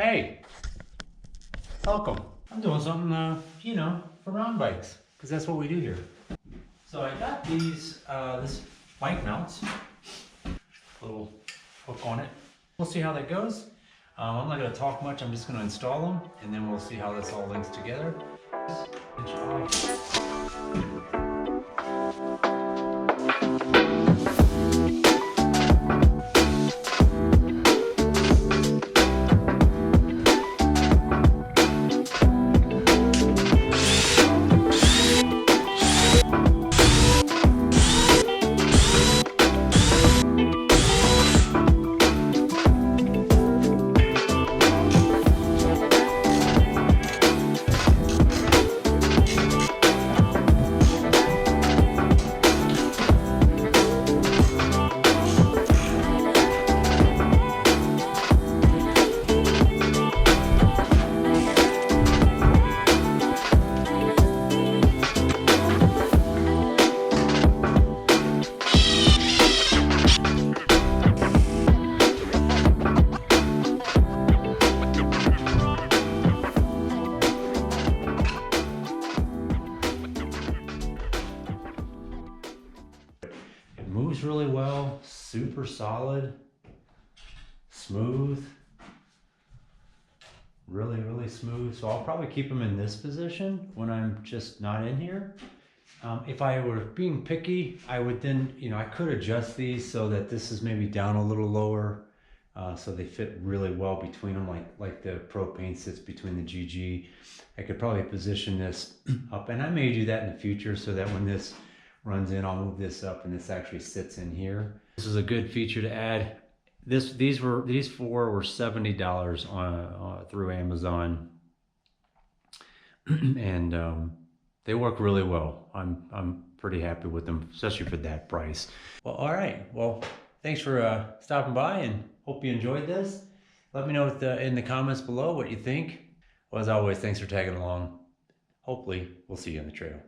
Hey, welcome. I'm doing something, for round bikes, because that's what we do here. So I got these, this bike mounts, little hook on it. We'll see how that goes. I'm not gonna talk much, I'm just gonna install them, and then we'll see how this all links together. Moves really well, super solid, smooth, really smooth. So I'll probably keep them in this position when I'm just not in here. If I were being picky, I would then, I could adjust these so that this is maybe down a little lower, so they fit really well between them, like the propane sits between the GG. I could probably position this up, and I may do that in the future so that when this runs in, I'll move this up and this actually sits in here. This is a good feature to add. These four were $70 on through Amazon, and they work really well. I'm pretty happy with them, especially for that price. Well, all right. Well, thanks for stopping by, and hope you enjoyed this. Let me know in the comments below what you think. Well, as always, thanks for tagging along. Hopefully, we'll see you on the trail.